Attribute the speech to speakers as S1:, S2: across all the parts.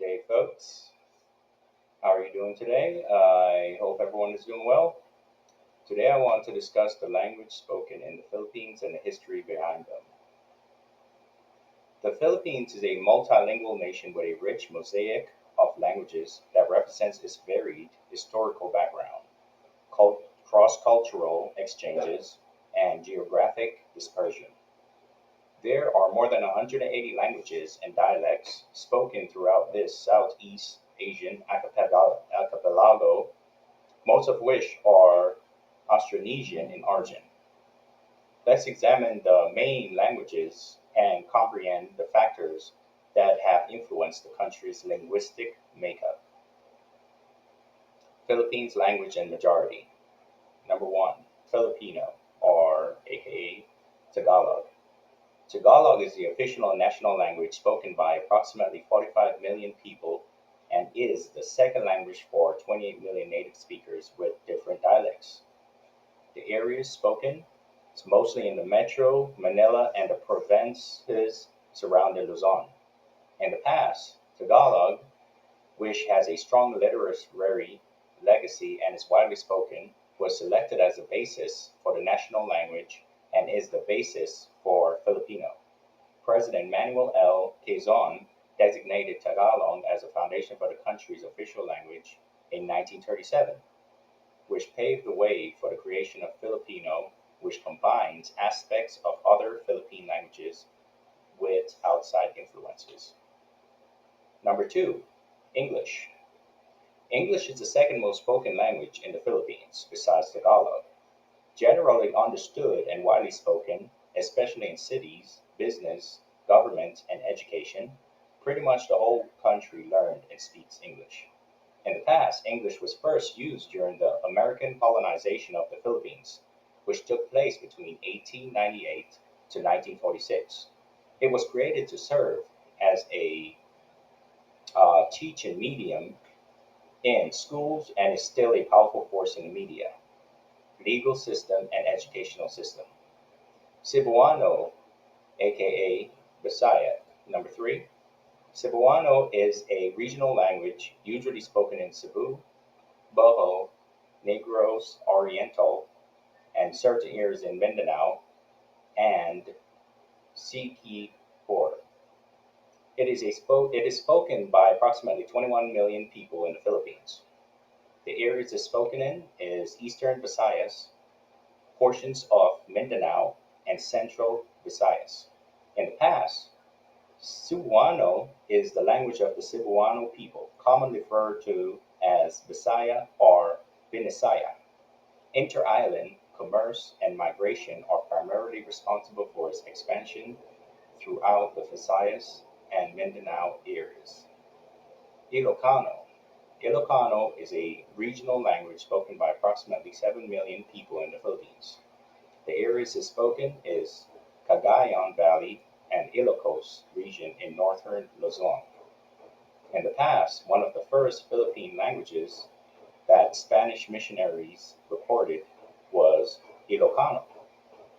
S1: day, folks. How are you doing today? I hope everyone is doing well. Today, I want to discuss the language spoken in the Philippines and the history behind them. The Philippines is a multilingual nation with a rich mosaic of languages that represents its varied historical background, cross cultural exchanges, and geographic dispersion. There are more than 180 languages and dialects spoken throughout this Southeast Asian archipelago, most of which are Austronesian in origin. Let's examine the main languages and comprehend the factors that have influenced the country's linguistic makeup. Philippines language and majority. Number one, Filipino, or aka Tagalog. Tagalog is the official national language spoken by approximately 45 million people and is the second language for 28 million native speakers with different dialects. The areas spoken is mostly in the metro, Manila, and the provinces surrounding Luzon. In the past, Tagalog, which has a strong literary legacy and is widely spoken, was selected as the basis for the national language and is the basis for Filipino. President Manuel L. Quezon designated Tagalog as the foundation for the country's official language in 1937, which paved the way for the creation of Filipino, which combines aspects of other Philippine languages with outside influences. Number two, English. English is the second most spoken language in the Philippines, besides Tagalog. Generally understood and widely spoken, especially in cities, business, government, and education, pretty much the whole country learned and speaks English. In the past, English was first used during the American colonization of the Philippines, which took place between 1898 to 1946. It was created to serve as a teaching medium in schools and is still a powerful force in the media, legal system, and educational system. Cebuano, aka Bisaya. Number three, Cebuano is a regional language usually spoken in Cebu, Bohol, Negros Oriental, and certain areas in Mindanao and Siquijor. It is spoken by approximately 21 million people in the Philippines. The areas it's spoken in is Eastern Visayas, portions of Mindanao, and Central Visayas. In the past, Cebuano is the language of the Cebuano people, commonly referred to as Bisaya or Binisaya. Inter-island commerce and migration are primarily responsible for its expansion throughout the Visayas and Mindanao areas. Ilocano. Ilocano is a regional language spoken by approximately 7 million people in the Philippines. The areas it spoken is Cagayan Valley and Ilocos region in northern Luzon. In the past, one of the first Philippine languages that Spanish missionaries reported was Ilocano.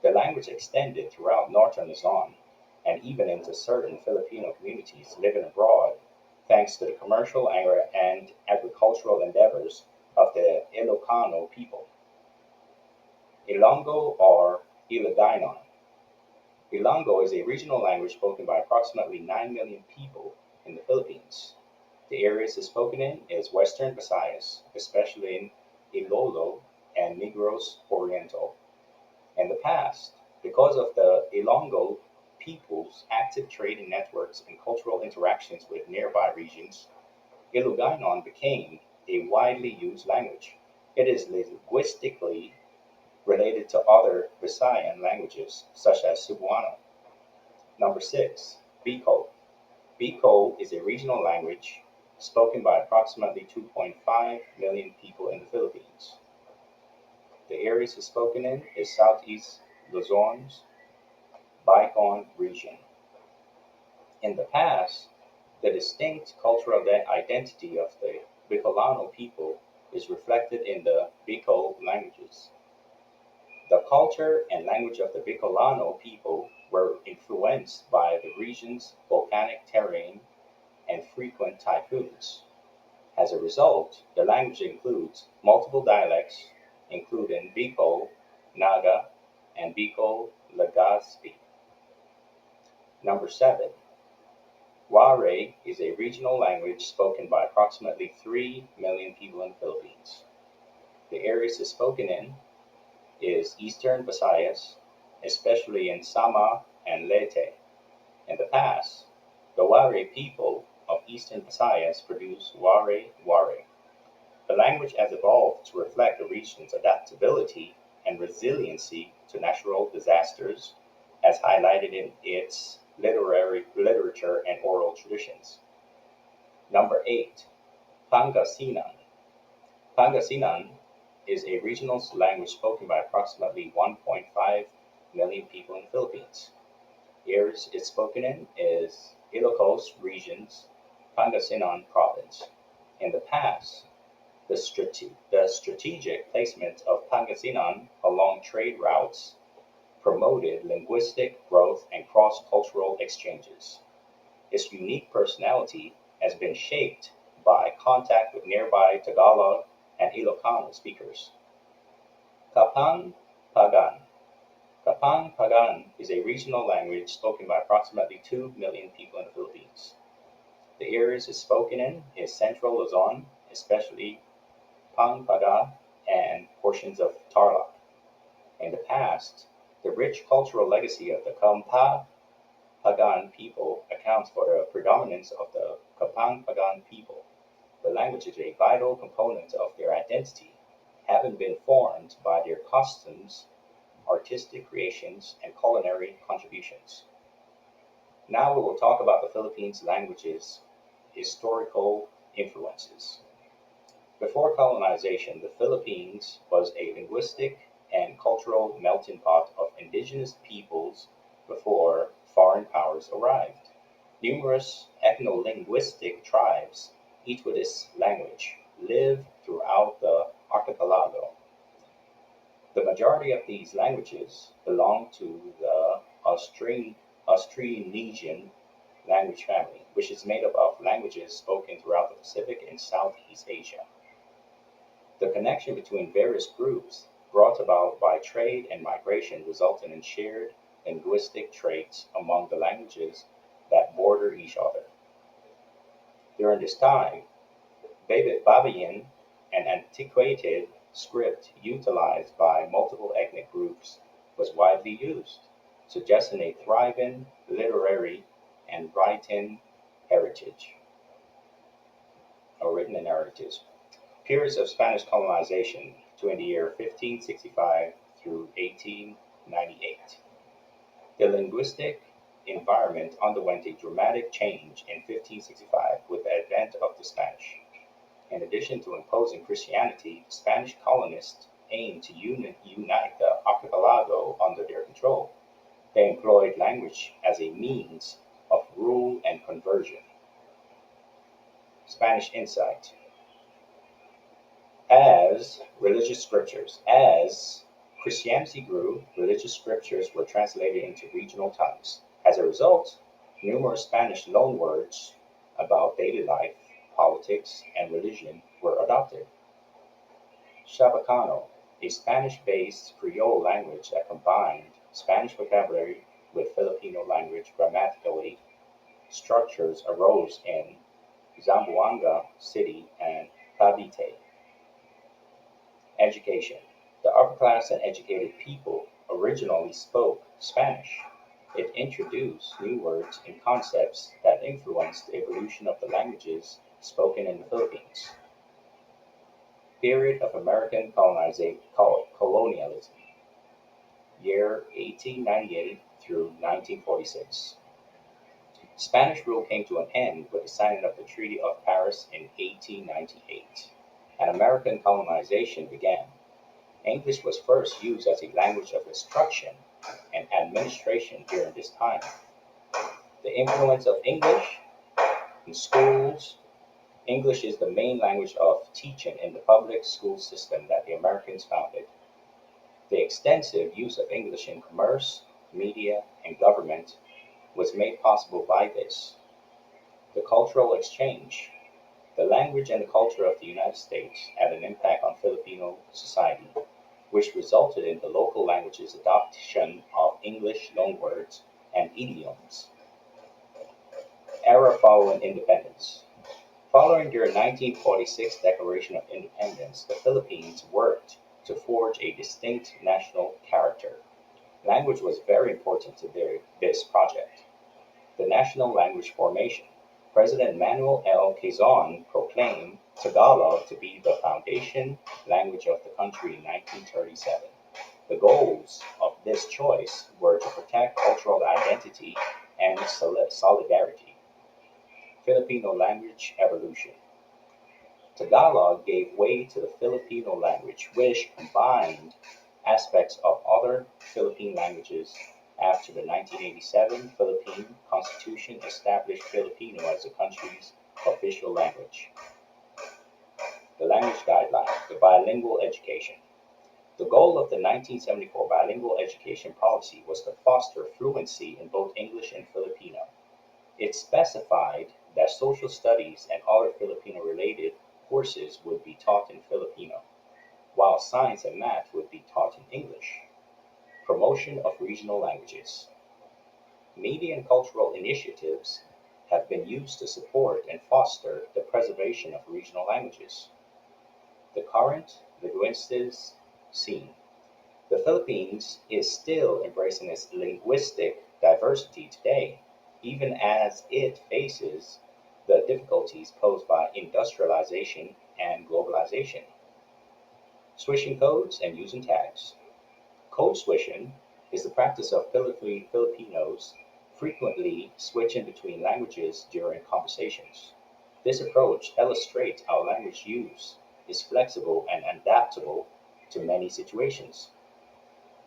S1: The language extended throughout northern Luzon and even into certain Filipino communities living abroad thanks to the commercial and agricultural endeavors of the Ilocano people. Ilonggo or Ilogainon. Ilonggo is a regional language spoken by approximately 9 million people in the Philippines. The areas it's spoken in is Western Visayas, especially in Iloilo and Negros Oriental. In the past, because of the Ilonggo people's active trading networks and cultural interactions with nearby regions, Ilogainon became a widely used language. It is linguistically related to other Visayan languages, such as Cebuano. Number six, Bikol. Bikol is a regional language spoken by approximately 2.5 million people in the Philippines. The areas it's spoken in is Southeast Luzon's Bicol region. In the past, the distinct cultural identity of the Bicolano people is reflected in the Bicol languages. The culture and language of the Bicolano people were influenced by the region's volcanic terrain and frequent typhoons. As a result, the language includes multiple dialects, including Bikol, Naga, and Bikol Legazpi. Number 7. Waray is a regional language spoken by approximately 3 million people in the Philippines. The areas it's spoken in is Eastern Visayas, especially in Sama and Leyte. In the past, the Waray people of Eastern Visayas produced Waray Waray. The language has evolved to reflect the region's adaptability and resiliency to natural disasters, as highlighted in its literature and oral traditions. Number 8. Pangasinan. Pangasinan is a regional language spoken by approximately 1.5 million people in the Philippines. The areas it's spoken in is Ilocos regions, Pangasinan province. In the past, the strategic placement of Pangasinan along trade routes promoted linguistic growth and cross-cultural exchanges. Its unique personality has been shaped by contact with nearby Tagalog and Ilocano speakers. Kapampangan. Kapampangan is a regional language spoken by approximately 2 million people in the Philippines. The areas it's spoken in is central Luzon, especially Pampanga and portions of Tarlac. In the past, the rich cultural legacy of the Kapampangan people accounts for the predominance of the Kapampangan people. The language is a vital component of their identity, having been formed by their customs, artistic creations, and culinary contributions. Now we will talk about the Philippines' languages' historical influences. Before colonization, the Philippines was a linguistic and cultural melting pot of indigenous peoples before foreign powers arrived. Numerous ethno-linguistic tribes, each with its language, live throughout the archipelago. The majority of these languages belong to the Austronesian language family, which is made up of languages spoken throughout the Pacific and Southeast Asia. The connection between various groups brought about by trade and migration resulted in shared linguistic traits among the languages that border each other. During this time, Babayan, an antiquated script utilized by multiple ethnic groups, was widely used, suggesting a thriving literary and writing heritage, or written heritage. Periods of Spanish colonization between the year 1565 through 1898. The linguistic environment underwent a dramatic change in 1565 with the advent of the Spanish. In addition to imposing Christianity, Spanish colonists aimed to unite the archipelago under their control. They employed language as a means of rule and conversion. Spanish insight. As Christianity grew, religious scriptures were translated into regional tongues. As a result, numerous Spanish loanwords about daily life, politics, and religion were adopted. Chabacano, a Spanish-based Creole language that combined Spanish vocabulary with Filipino language grammatically structures, arose in Zamboanga City and Cavite. Education. The upper class and educated people originally spoke Spanish. It introduced new words and concepts that influenced the evolution of the languages spoken in the Philippines. Period of American colonialism, year 1898 through 1946. Spanish rule came to an end with the signing of the Treaty of Paris in 1898, and American colonization began. English was first used as a language of instruction and administration during this time. The influence of English in schools. English is the main language of teaching in the public school system that the Americans founded. The extensive use of English in commerce, media, and government was made possible by this. The cultural exchange. The language and the culture of the United States had an impact on Filipino society, which resulted in the local language's adoption of English loanwords and idioms. Era following independence. Following their 1946 Declaration of Independence, the Philippines worked to forge a distinct national character. Language was very important to this project. The national language formation. President Manuel L. Quezon proclaimed Tagalog to be the foundation language of the country in 1937. The goals of this choice were to protect cultural identity and solidarity. Filipino language evolution. Tagalog gave way to the Filipino language, which combined aspects of other Philippine languages. After the 1987 Philippine Constitution established Filipino as the country's official language. The language guideline, the bilingual education. The goal of the 1974 bilingual education policy was to foster fluency in both English and Filipino. It specified that social studies and other Filipino-related courses would be taught in Filipino, while science and math would be taught in English. Promotion of regional languages. Media and cultural initiatives have been used to support and foster the preservation of regional languages. The current linguistic scene. The Philippines is still embracing its linguistic diversity today, even as it faces the difficulties posed by industrialization and globalization. Switching codes and using tags. Code switching is the practice of Filipinos frequently switching between languages during conversations. This approach illustrates how language use is flexible and adaptable to many situations.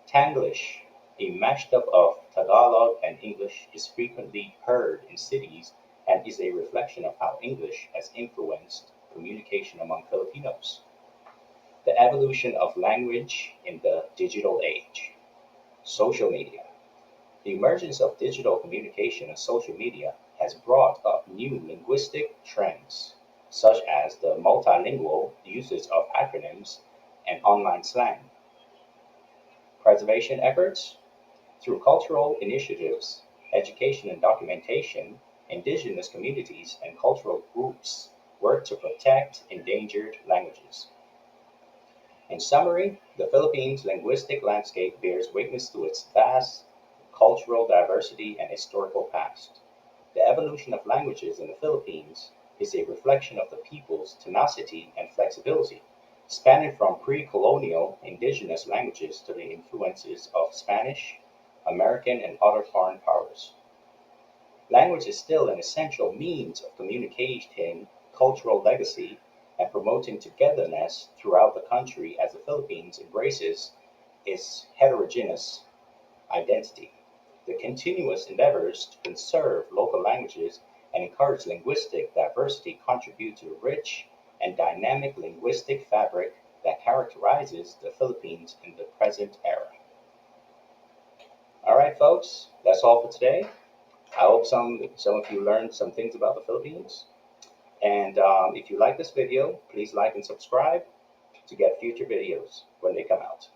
S1: Tanglish, a mashup of Tagalog and English, is frequently heard in cities and is a reflection of how English has influenced communication among Filipinos. The evolution of language in the digital age. Social media. The emergence of digital communication and social media has brought up new linguistic trends, such as the multilingual usage of acronyms and online slang. Preservation efforts. Through cultural initiatives, education and documentation, indigenous communities and cultural groups work to protect endangered languages. In summary, the Philippines' linguistic landscape bears witness to its vast cultural diversity and historical past. The evolution of languages in the Philippines is a reflection of the people's tenacity and flexibility, spanning from pre-colonial indigenous languages to the influences of Spanish, American, and other foreign powers. Language is still an essential means of communicating cultural legacy and promoting togetherness throughout the country as the Philippines embraces its heterogeneous identity. The continuous endeavors to conserve local languages and encourage linguistic diversity contribute to the rich and dynamic linguistic fabric that characterizes the Philippines in the present era. All right, folks, that's all for today. I hope some of you learned some things about the Philippines. And if you like this video, please like and subscribe to get future videos when they come out.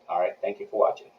S1: All right, thank you for watching.